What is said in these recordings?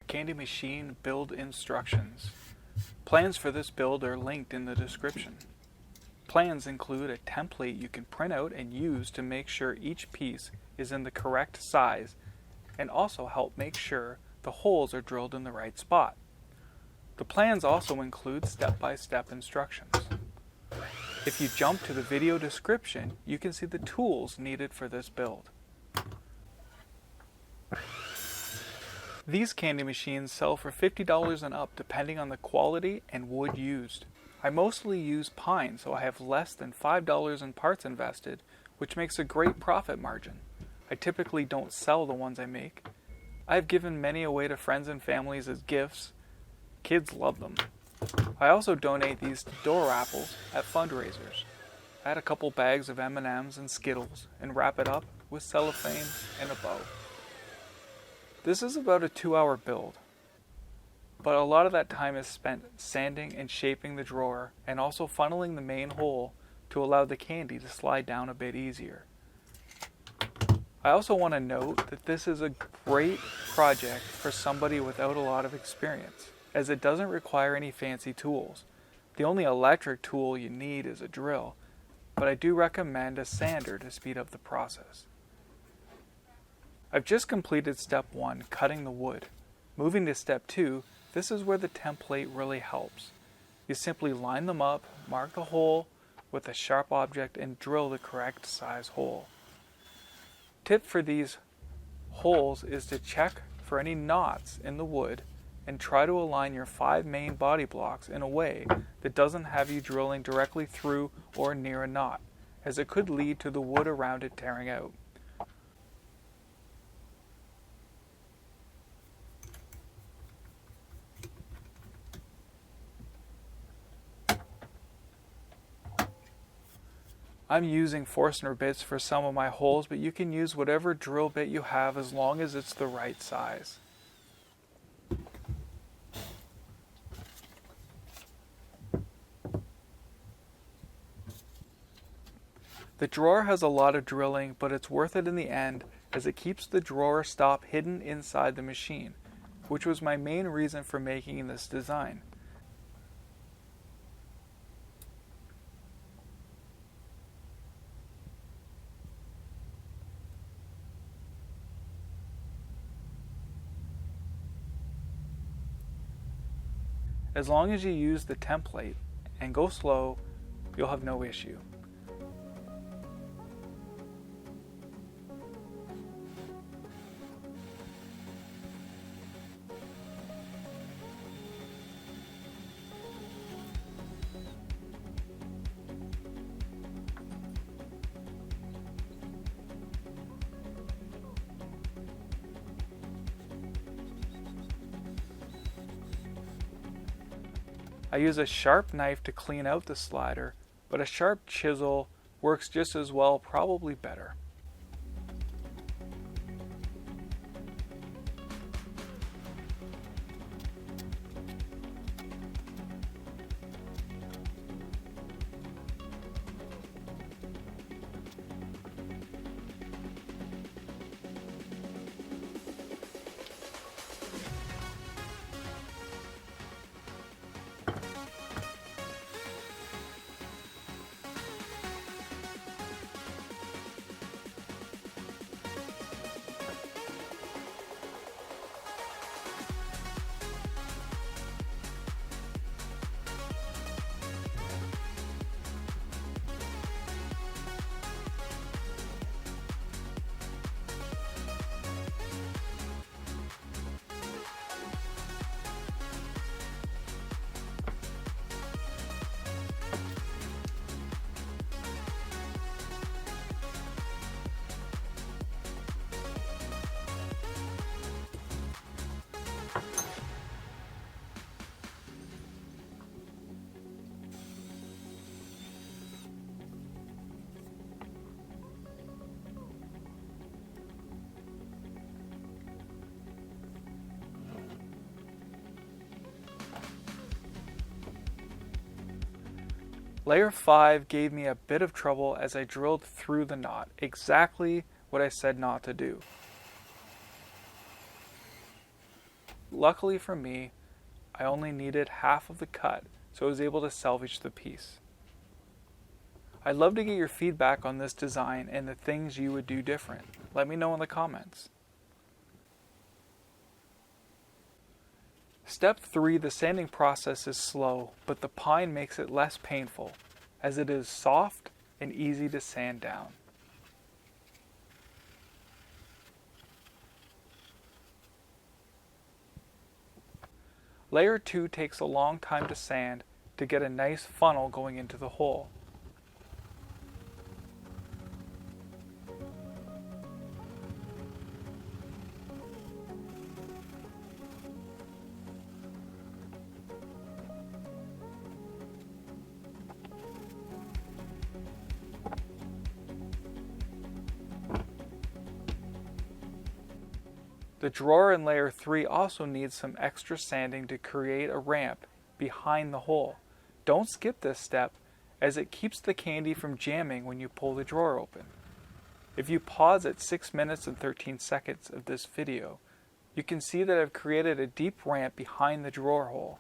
candy machine build instructions. Plans for this build are linked in the description. Plans include a template you can print out and use to make sure each piece is in the correct size, and also help make sure the holes are drilled in the right spot. The plans also include step-by-step instructions. If you jump to the video description, you can see the tools needed for this build. These candy machines sell for $50 and up depending on the quality and wood used. I mostly use pine, so I have less than $5 in parts invested, which makes a great profit margin. I typically don't sell the ones I make. I have given many away to friends and families as gifts. Kids love them. I also donate these to door apples at fundraisers. I add a couple bags of M&Ms and Skittles and wrap it up with cellophane and a bow. This is about a 2-hour build, but a lot of that time is spent sanding and shaping the drawer and also funneling the main hole to allow the candy to slide down a bit easier. I also want to note that this is a great project for somebody without a lot of experience, as it doesn't require any fancy tools. The only electric tool you need is a drill, but I do recommend a sander to speed up the process. I've just completed step 1, cutting the wood. Moving to step 2, this is where the template really helps. You simply line them up, mark the hole with a sharp object, and drill the correct size hole. Tip for these holes is to check for any knots in the wood and try to align your 5 main body blocks in a way that doesn't have you drilling directly through or near a knot, as it could lead to the wood around it tearing out. I'm using Forstner bits for some of my holes, but you can use whatever drill bit you have as long as it's the right size. The drawer has a lot of drilling, but it's worth it in the end as it keeps the drawer stop hidden inside the machine, which was my main reason for making this design. As long as you use the template and go slow, you'll have no issue. I use a sharp knife to clean out the slider, but a sharp chisel works just as well, probably better. Layer 5 gave me a bit of trouble as I drilled through the knot, exactly what I said not to do. Luckily for me, I only needed half of the cut, so I was able to salvage the piece. I'd love to get your feedback on this design and the things you would do different. Let me know in the comments. Step 3, the sanding process is slow, but the pine makes it less painful, as it is soft and easy to sand down. Layer 2 takes a long time to sand to get a nice funnel going into the hole. The drawer in layer 3 also needs some extra sanding to create a ramp behind the hole. Don't skip this step, as it keeps the candy from jamming when you pull the drawer open. If you pause at 6 minutes and 13 seconds of this video, you can see that I've created a deep ramp behind the drawer hole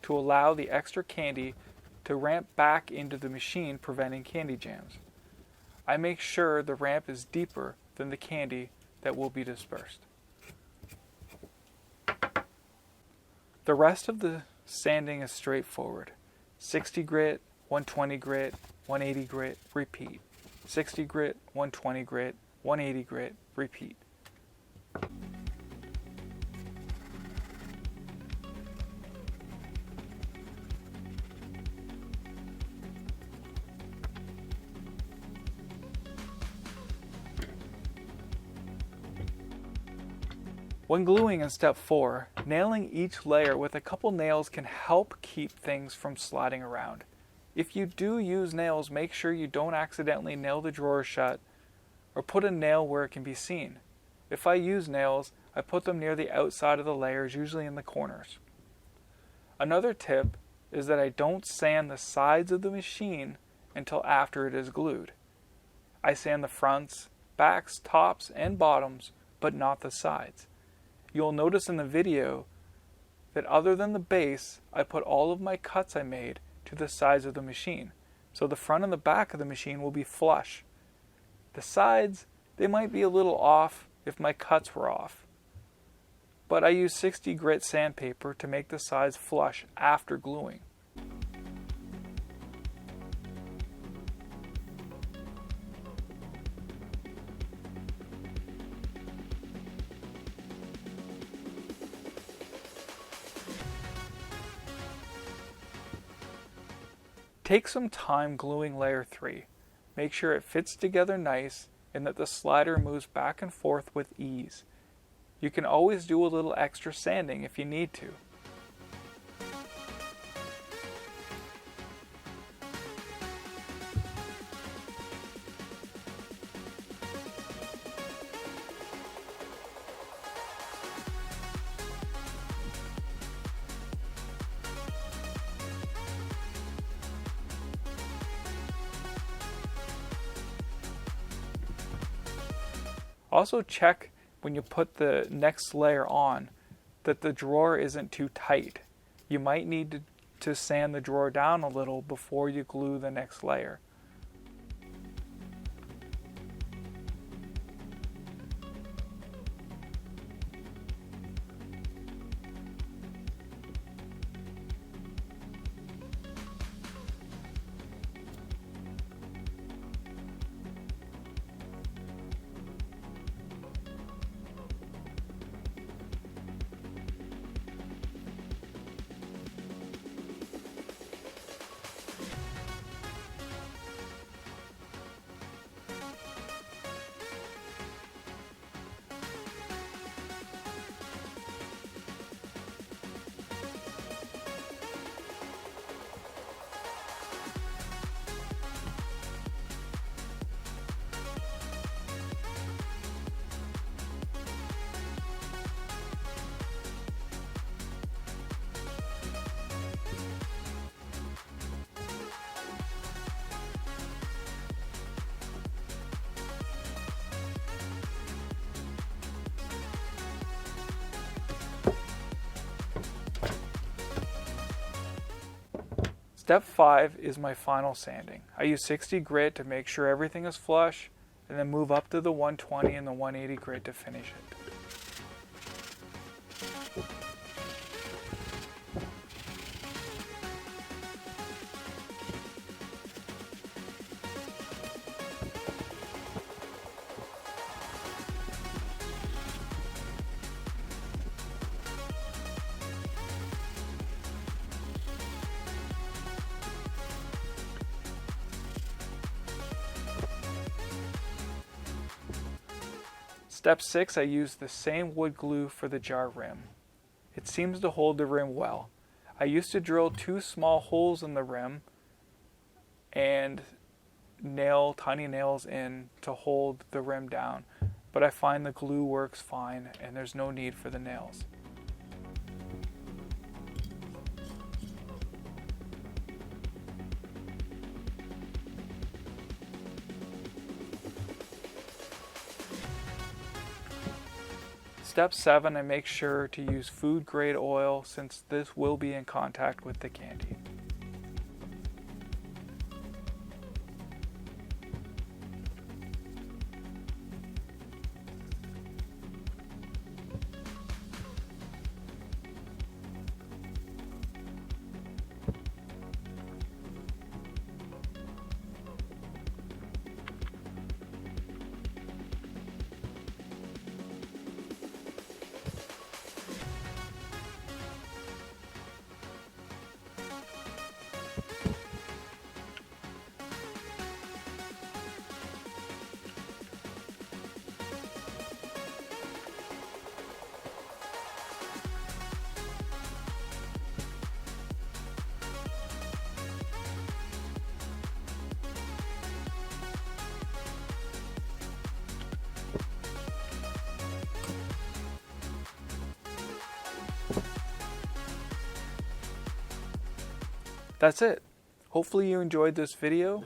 to allow the extra candy to ramp back into the machine, preventing candy jams. I make sure the ramp is deeper than the candy that will be dispersed. The rest of the sanding is straightforward. 60 grit, 120 grit, 180 grit, repeat. 60 grit, 120 grit, 180 grit, repeat. When gluing in step 4, nailing each layer with a couple nails can help keep things from sliding around. If you do use nails, make sure you don't accidentally nail the drawer shut or put a nail where it can be seen. If I use nails, I put them near the outside of the layers, usually in the corners. Another tip is that I don't sand the sides of the machine until after it is glued. I sand the fronts, backs, tops, and bottoms, but not the sides. You'll notice in the video that other than the base, I put all of my cuts I made to the sides of the machine. So the front and the back of the machine will be flush. The sides, they might be a little off if my cuts were off. But I use 60 grit sandpaper to make the sides flush after gluing. Take some time gluing layer 3. Make sure it fits together nice and that the slider moves back and forth with ease. You can always do a little extra sanding if you need to. Also check when you put the next layer on that the drawer isn't too tight. You might need to sand the drawer down a little before you glue the next layer. Step 5 is my final sanding. I use 60 grit to make sure everything is flush, and then move up to the 120 and the 180 grit to finish it. Step 6, I use the same wood glue for the jar rim. It seems to hold the rim well. I used to drill 2 small holes in the rim and nail tiny nails in to hold the rim down, but I find the glue works fine and there's no need for the nails. Step 7, I make sure to use food grade oil since this will be in contact with the candy. That's it. Hopefully you enjoyed this video,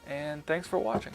and thanks for watching.